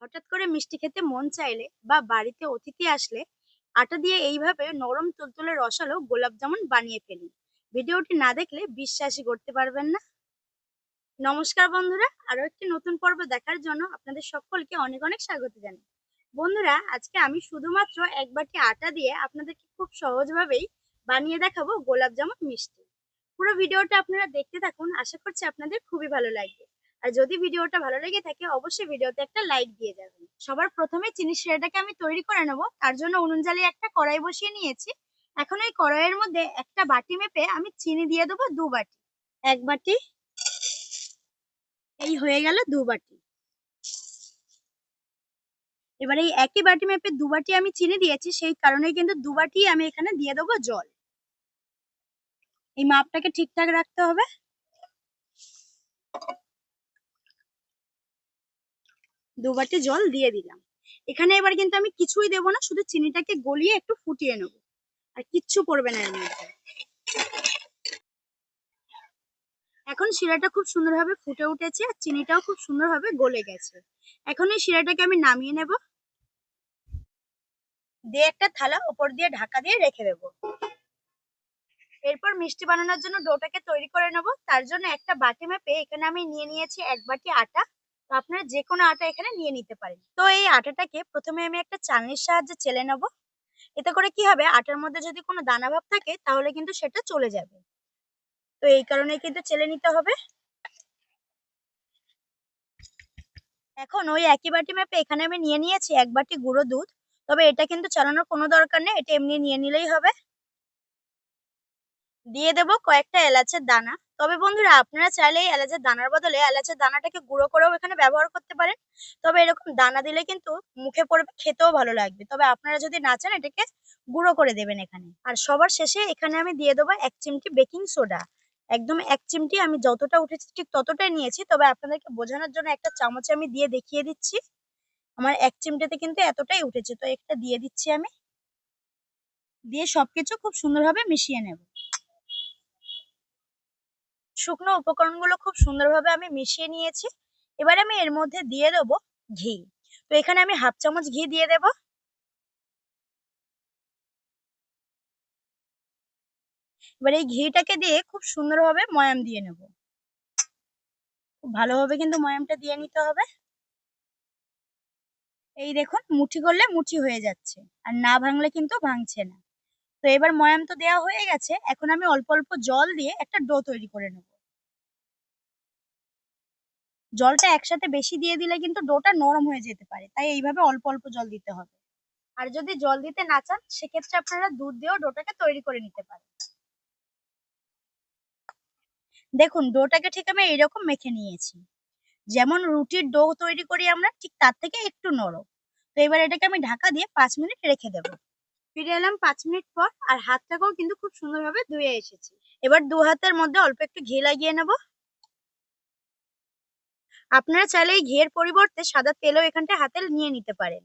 হঠাৎ করে মিষ্টি খেতে মন চাইলে বা বাড়িতে অতিথি আসলে আটা দিয়ে এইভাবে নরম তুলতুলে রসালো গোলাপ জামুন বানিয়ে ফেলি। ভিডিওটি না দেখলে বিশ্বাসই করতে পারবেন না। নমস্কার বন্ধুরা, আরো একটি নতুন পর্ব দেখার জন্য আপনাদের সকলকে অনেক অনেক স্বাগত জানাই। বন্ধুরা, আজকে আমি শুধুমাত্র এক বাটি আটা দিয়ে আপনাদেরকে খুব সহজভাবেই বানিয়ে দেখাবো গোলাপ জামুন মিষ্টি। পুরো ভিডিওটা আপনারা দেখতে থাকুন, আশা করছি আপনাদের খুবই ভালো লাগবে। আর যদি ভিডিওটা ভালো লেগে থাকে অবশ্যই ভিডিওতে একটা লাইক দিয়ে যাবেন। সবার প্রথমে চিনি শিরাটাকে আমি তৈরি করে নেব, তার জন্য উনুন জ্বালিয়ে একটা কড়াই বসিয়ে নিয়েছি। এখন এই কড়াইয়ের মধ্যে একটা বাটি মেপে আমি চিনি দিয়ে দেবো 2 বাটি। এক বাটি, এই হয়ে গেল 2 বাটি। এবার এই একই বাটি মেপে 2 বাটি আমি চিনি দিয়েছি, সেই কারণে কিন্তু 2 বাটি আমি এখানে দিয়ে দেবো জল। এই মাপটাকে ঠিকঠাক রাখতে হবে। 2 বাটি জল দিয়ে দিলাম। এখানে এবার কিন্তু আমি কিছুই দেবো না, শুধু চিনিটাকে গলিয়ে একটু ফুটিয়ে নেব, আর কিচ্ছু করবে না এর মধ্যে। এখন শিরাটা খুব সুন্দরভাবে ফুটে উঠেছে আর চিনিটাও খুব সুন্দরভাবে গলে গেছে। এখন এই শিরাটাকে আমি নামিয়ে নেব, দিয়ে একটা থালা উপর দিয়ে ঢাকা দিয়ে রেখে দেবো। এরপর মিষ্টি বানানোর জন্য ডোটাকে তৈরি করে নেব। তার জন্য একটা বাটি মেপে এখানে আমি নিয়ে নিয়েছি 1 বাটি আটা। তো আপনারা যে কোনো আটা এখানে নিয়ে নিতে পারেন। তো এই আটাটাকে প্রথমে আমি একটা চালনির সাহায্যে চেলে নেব। এতে করে কি হবে, আটার মধ্যে যদি কোনো দানা ভাব থাকে তাহলে কিন্তু সেটা চলে যাবে। তো এই কারণে কিন্তু চেলে নিতে হবে। এখন ওই একই বাটি মেপে এখানে আমি নিয়ে নিয়েছি 1 বাটি গুঁড়ো দুধ। তবে এটা কিন্তু চালানোর কোনো দরকার নেই, এটা এমনি নিয়ে নিলেই হবে। দিয়ে দেবো কয়েকটা এলাচের দানা। তবে বন্ধুরা, আপনারা চাইলে এই এলাচের দানার বদলে এলাচের দানাটাকে গুঁড়ো করেও এখানে ব্যবহার করতে পারেন। তবে এরকম দানা দিলে কিন্তু মুখে পড়বে, খেতেও ভালো লাগবে। তবে আপনারা যদি না চান, এটাকে গুঁড়ো করে দেবেন এখানে। আর সবার শেষে এখানে আমি দিয়ে দেবো 1 চিমটি বেকিং সোডা। একদম 1 চিমটি, আমি যতটা উঠেছে ঠিক ততটাই নিয়েছি। তবে আপনাদেরকে বোঝানোর জন্য একটা চামচে আমি দিয়ে দেখিয়ে দিচ্ছি। আমার 1 চিমটেতে কিন্তু এতটাই উঠেছে, তো একটা দিয়ে দিচ্ছি আমি। দিয়ে সবকিছু খুব সুন্দরভাবে মিশিয়ে নেব। শুকনো উপকরণগুলো খুব সুন্দরভাবে আমি মিশিয়ে নিয়েছি। এবার আমি এর মধ্যে দিয়ে দেবো ঘি। তো এখানে আমি 1/2 চামচ ঘি দিয়ে দেব। এবার এই ঘিটাকে দিয়ে খুব সুন্দরভাবে ময়াম দিয়ে নেব। খুব ভালোভাবে কিন্তু ময়ামটা দিয়ে নিতে হবে। এই দেখুন, মুঠি করলে মুঠি হয়ে যাচ্ছে, আর না ভাঙলে কিন্তু ভাঙছে না। তো এবার ময়াম তো দেওয়া হয়ে গেছে, এখন আমি অল্প অল্প জল দিয়ে একটা ডো তৈরি করে নেব। জলটা একসাথে বেশি দিয়ে দিলে কিন্তু ডোটা নরম হয়ে যেতে পারে, তাই এইভাবে অল্প অল্প জল দিতে হবে। আর যদি জল দিতে না চান, সেক্ষেত্রে আপনারা দুধ দিয়েও ডোটাকে তৈরি করে নিতে পারেন। দেখুন, ডোটাকে ঠিক আমি এইরকম মেখে নিয়েছি, যেমন রুটির ডো তৈরি করি আমরা, ঠিক তার থেকে একটু নরম। তো এবার এটাকে আমি ঢাকা দিয়ে 5 মিনিট রেখে দেবো। ফিরে এলাম 5 মিনিট পর, আর হাতটাকেও কিন্তু খুব সুন্দরভাবে ধুয়ে এসেছি। এবার 2 হাতের মধ্যে অল্প একটু ঘি লাগিয়ে নেব। আপনারা চাইলে এই ঘিয়ের পরিবর্তে সাদা তেলও এখানটা হাতে নিয়ে নিতে পারেন।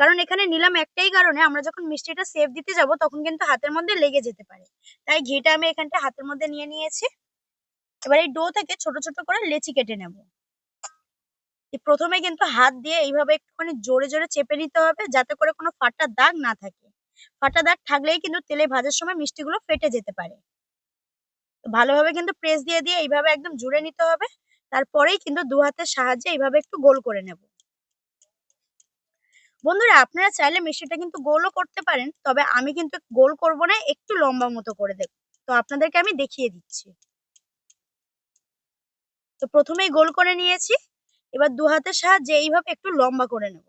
কারণ এখানে নিলাম একটাই কারণে, আমরা যখন মিষ্টিটা সেভ দিতে যাব তখন কিন্তু হাতের মধ্যে লেগে যেতে পারে। তাই ঘিটা আমি এখানটা হাতের মধ্যে নিয়ে নিয়েছি। এবার এই ডো থেকে ছোট ছোট করে লেচি কেটে নেব। প্রথমে কিন্তু হাত দিয়ে এইভাবে একটুখানি জোরে জোরে চেপে নিতে হবে, যাতে করে কোনো ফাটা দাগ না থাকে। ফাটা দাগ থাকলেই কিন্তু তেলে ভাজার সময় মিষ্টিগুলো ফেটে যেতে পারে। তো ভালোভাবে কিন্তু প্রেস দিয়ে দিয়ে এইভাবে একদম জুড়ে নিতে হবে। তারপরেই কিন্তু 2 হাতের সাহায্যে এইভাবে একটু গোল করে নেব। বন্ধুরা, আপনারা চাইলে মিষ্টিটা কিন্তু গোলও করতে পারেন, তবে আমি কিন্তু গোল করব না, একটু লম্বা মতো করে দেব। তো আপনাদেরকে আমি দেখিয়ে দিচ্ছি। তো প্রথমেই গোল করে নিয়েছি, এবার 2 হাতের সাহায্যে এইভাবে একটু লম্বা করে নেব।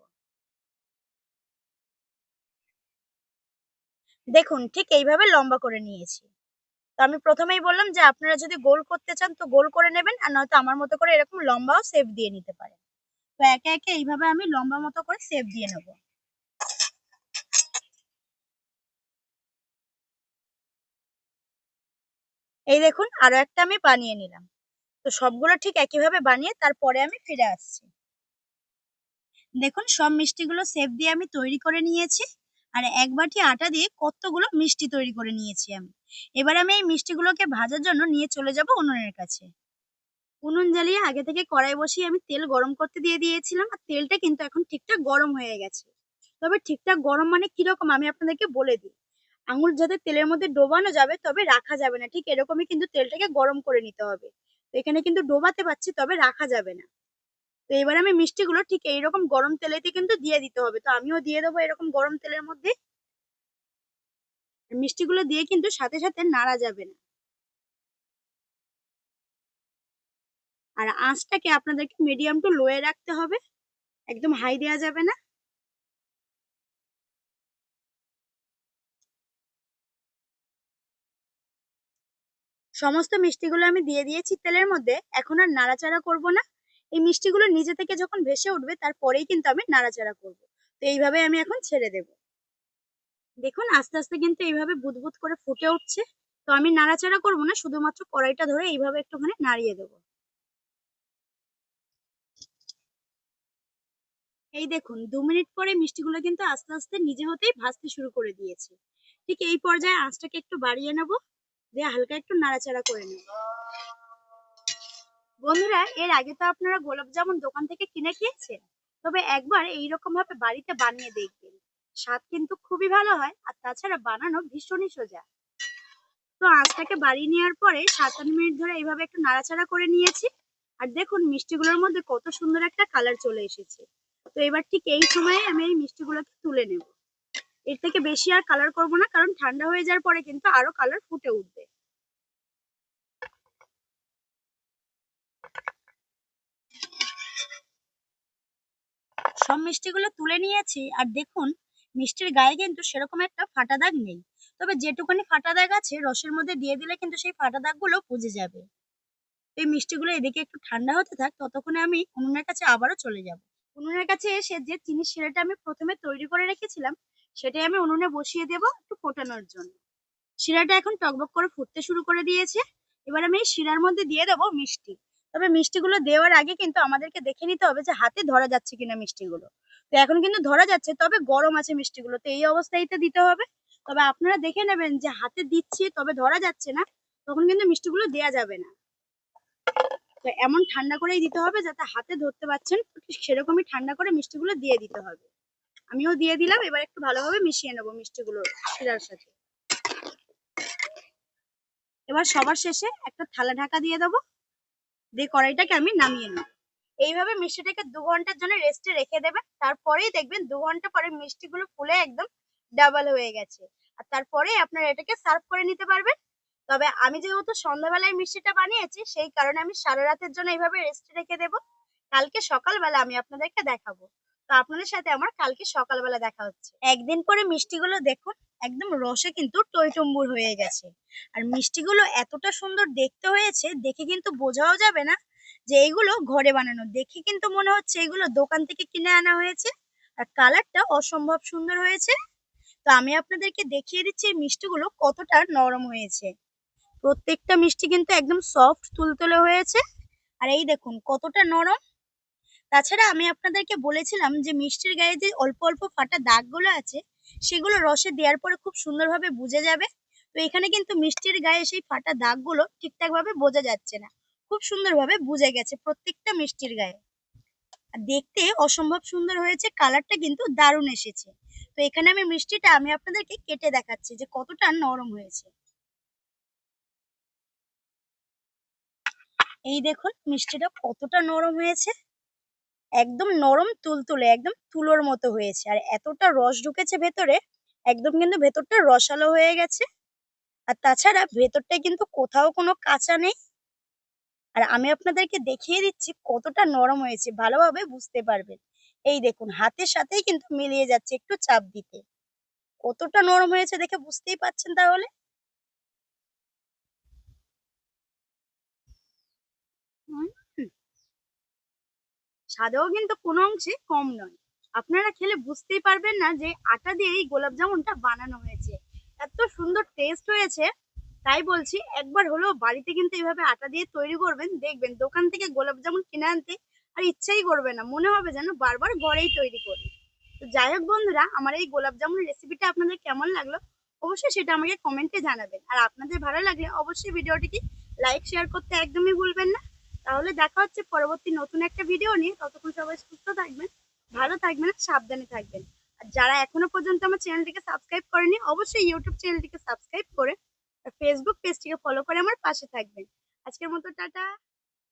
দেখুন, ঠিক এইভাবে লম্বা করে নিয়েছি। তো আমি প্রথমেই বললাম যে আপনারা যদি গোল করতে চান তো গোল করে নেবেন, আর নয়তো আমার মতো করে এরকম লম্বাও শেপ দিয়ে নিতে পারেন। তো একে একে এইভাবে আমি লম্বা মতো করে শেপ দিয়ে নেব। এই দেখুন, আরো একটা আমি বানিয়ে নিলাম। তো সবগুলো ঠিক একইভাবে বানিয়ে তারপরে আমি ফিরে আসছি। দেখুন, সব মিষ্টিগুলো শেপ দিয়ে আমি তৈরি করে নিয়েছি। আর 1 বাটি আটা দিয়ে কতগুলো মিষ্টি তৈরি করে নিয়েছি আমি। এবার আমি এই মিষ্টিগুলোকে ভাজার জন্য নিয়ে চলে যাব উনুনের কাছে। উনুন জ্বালিয়ে আগে থেকে কড়াই বসিয়ে আমি তেল গরম করতে দিয়ে দিয়েছিলাম, আর তেলটা কিন্তু এখন ঠিকঠাক গরম হয়ে গেছে। তবে ঠিকঠাক গরম মানে কিরকম আমি আপনাদেরকে বলে দিই। আঙুল যাতে তেলের মধ্যে ডোবানো যাবে, তবে রাখা যাবে না, ঠিক এরকমই কিন্তু তেলটাকে গরম করে নিতে হবে। তো এখানে কিন্তু ডোবাতে পারছি, তবে রাখা যাবে না। তো এবার আমি মিষ্টিগুলো ঠিক এইরকম গরম তেলেতে কিন্তু দিয়ে দিতে হবে, তো আমিও দিয়ে দেবো এরকম গরম তেলের মধ্যে। মিষ্টিগুলো দিয়ে কিন্তু সাথে সাথে নাড়া যাবে না, আর আঁচটাকে আপনাদেরকে মিডিয়াম টু লোয়ে রাখতে হবে, একদম হাই দেওয়া যাবে না। সমস্ত মিষ্টিগুলো আমি দিয়ে দিয়েছি তেলের মধ্যে, এখন আর নাড়াচাড়া করব না। এই মিষ্টিগুলো নিজে থেকে যখন ভেসে উঠবে তারপরেই কিন্তু আমি নাড়াচাড়া করব। তো এইভাবে আমি এখন ছেড়ে দেব। দেখুন আস্তে আস্তে কিন্তু এইভাবে বুদবুদ করে ফুটে উঠছে। তো আমি নাড়াচাড়া করব না, শুধুমাত্র কড়াইটা ধরে এইভাবে একটুখানি নাড়িয়ে দেব। এই দেখুন 2 মিনিট পরে মিষ্টিগুলো কিন্তু আস্তে আস্তে নিজে হতেই ভাজতে শুরু করে দিয়েছে। ঠিক এই পর্যায়ে আঁচটাকে একটু বাড়িয়ে নেব, দিয়ে হালকা একটু নাড়াচাড়া করে নেব। বন্ধুরা, এর আগে তো আপনারা গোলাপ জামুন দোকান থেকে কিনে খেয়েছেন, তবে একবার এইরকম ভাবে বাড়িতে বানিয়ে দেখবেন। স্বাদ কিন্তু খুবই ভালো হয়, আর তাছাড়া বানানো ভীষণই সোজা। তো আঁচটাকে বাড়িয়ে নেওয়ার পরে 7-8 মিনিট ধরে এইভাবে একটু নাড়াচাড়া করে নিয়েছি। আর দেখুন মিষ্টিগুলোর মধ্যে কত সুন্দর একটা কালার চলে এসেছে। তো এবার ঠিক এই সময়ে আমি এই মিষ্টিগুলোকে তুলে নেব। এর থেকে বেশি আর কালার করব না, কারণ ঠান্ডা হয়ে যাওয়ার পরে কিন্তু আরো কালার ফুটে উঠবে। সব মিষ্টিগুলো তুলে নিয়েছি, আর দেখুন মিষ্টির গায়ে কিন্তু সেরকম একটা ফাটা দাগ নেই। তবে যেটুকুনি ফাটা দাগ আছে রসের মধ্যে দিয়ে দিলে কিন্তু সেই ফাটা দাগগুলো বুঝে যাবে। এই মিষ্টিগুলো এদিকে একটু ঠান্ডা হতে থাক, ততক্ষণে আমি উনুনের কাছে আবারও চলে যাব। উনুনের কাছে এসে যে চিনির শিরাটা আমি প্রথমে তৈরি করে রেখেছিলাম, সেটাই আমি উনুনে বসিয়ে দেব একটু ফোটানোর জন্য। শিরাটা এখন টকবক করে ফুটতে শুরু করে দিয়েছে। এবার আমি এই শিরার মধ্যে দিয়ে দেবো মিষ্টি। তবে মিষ্টিগুলো দেওয়ার আগে কিন্তু আমাদেরকে দেখে নিতে হবে যে হাতে ধরা যাচ্ছে কিনা মিষ্টিগুলো। তো এখন কিন্তু ধরা যাচ্ছে, তবে গরম আছে মিষ্টিগুলো, তো এই অবস্থায়তে দিতে হবে। তবে আপনারা দেখে নেবেন যে হাতে দিচ্ছি তবে ধরা যাচ্ছে না, তখন কিন্তু মিষ্টিগুলো দেওয়া যাবে না। তো এমন ঠান্ডা করেই দিতে হবে যাতে হাতে ধরতে পারছেন, ঠিক সেরকমই ঠান্ডা করে মিষ্টিগুলো দিয়ে দিতে হবে। আমিও দিয়ে দিলাম, এবার একটু ভালোভাবে মিশিয়ে নেবো মিষ্টিগুলো শিরার সাথে। এবার সবার শেষে একটা থালা ঢাকা দিয়ে দেবো, দিয়ে কড়াইটাকে আমি নামিয়ে নেব। এইভাবে মিষ্টিটাকে 2 ঘন্টার জন্য রেস্টে রেখে দেবেন, তারপরেই দেখবেন 2 ঘন্টা পরে মিষ্টিগুলো ফুলে একদম ডাবল হয়ে গেছে। আর তারপরে আপনারা এটাকে সার্ভ করে নিতে পারবেন। তবে আমি যেহেতু সন্ধ্যাবেলায় মিষ্টিটা বানিয়েছি, সেই কারণে আমি সারা রাতের জন্য এইভাবে রেস্টে রেখে দেবো। কালকে সকালবেলা আমি আপনাদেরকে দেখাবো। তো আপনাদের সাথে আমার কালকে সকালবেলা দেখা হচ্ছে। একদিন পরে মিষ্টিগুলো দেখুন একদম রসে কিন্তু টইটুম্বুর হয়ে গেছে। আর মিষ্টিগুলো এতটা সুন্দর দেখতে হয়েছে, দেখে কিন্তু বোঝাও যাবে না যে এগুলো ঘরে বানানো। দেখে কিন্তু মনে হচ্ছে এগুলো দোকান থেকে কিনে আনা হয়েছে। আর কালারটা অসম্ভব সুন্দর হয়েছে। তো আমি আপনাদেরকে দেখিয়ে দিচ্ছি এই মিষ্টিগুলো কতটা নরম হয়েছে। প্রত্যেকটা মিষ্টি কিন্তু একদম সফট তুলতুলে হয়েছে। আর এই দেখুন কতটা নরম। তাছাড়া আমি আপনাদেরকে বলেছিলাম যে মিষ্টির গায়ে যে অল্প অল্প ফাটা দাগগুলো আছে, সেগুলো রসে দেওয়ার পরে খুব সুন্দরভাবে বুঝে যাবে। তো এখানে কিন্তু মিষ্টির গায়ে সেই ফাটা দাগগুলো ঠিকঠাক ভাবে বোঝা যাচ্ছে না, খুব সুন্দরভাবে বুঝে গেছে প্রত্যেকটা মিষ্টির গায়ে। আর দেখতে অসম্ভব সুন্দর হয়েছে, কালারটা কিন্তু দারুণ এসেছে। তো এখানে আমি মিষ্টিটা আমি আপনাদেরকে কেটে দেখাচ্ছি যে কতটা নরম হয়েছে। এই দেখুন মিষ্টিটা কতটা নরম হয়েছে, একদম নরম তুলতুলে, একদম তুলোর মতো হয়েছে। আর এতটা রস ঢুকেছে ভেতরে, একদম কিন্তু ভেতরটা রসালো হয়ে গেছে। আর তাছাড়া ভেতরটা কিন্তু কোথাও কোনো কাঁচা নেই। আর আমি আপনাদেরকে দেখিয়ে দিচ্ছি কতটা নরম হয়েছে, ভালোভাবে বুঝতে পারবেন। এই দেখুন হাতের সাথেই কিন্তু মিলিয়ে যাচ্ছে একটু চাপ দিতে। কতটা নরম হয়েছে দেখে বুঝতেই পারছেন তাহলে। হুম, স্বাদেও কিন্তু কোনো অংশে কম নয়। আপনারা খেলে বুঝতেই পারবেন না যে আটা দিয়ে এই গোলাপ জামুনটা বানানো হয়েছে। এত সুন্দর টেস্ট হয়েছে, তাই বলছি একবার হলেও বাড়িতে কিন্তু এইভাবে আটা দিয়ে তৈরি করবেন, দেখবেন দোকান থেকে গোলাপ জামুন কিনে আনতে আর ইচ্ছাই করবে না, মনে হবে যেন বারবার ঘরেই তৈরি করি। তো যাই হোক বন্ধুরা, আমার এই গোলাপ জামুনের রেসিপিটা আপনাদের কেমন লাগলো অবশ্যই সেটা আমাকে কমেন্টে জানাবেন। আর আপনাদের ভালো লাগলে অবশ্যই ভিডিওটিকে লাইক শেয়ার করতে একদমই ভুলবেন না। তাহলে দেখা হচ্ছে পরবর্তী নতুন একটা ভিডিও নিয়ে। ততক্ষণ সবাই সুস্থ থাকবেন, ভালো থাকবেন আর সাবধানে থাকবেন। আর যারা এখনো পর্যন্ত আমার চ্যানেলটিকে সাবস্ক্রাইব করেনি, অবশ্যই ইউটিউব চ্যানেলটিকে সাবস্ক্রাইব করে আর ফেসবুক পেজটিকে ফলো করে আমার পাশে থাকবেন। আজকের মতো টাটা।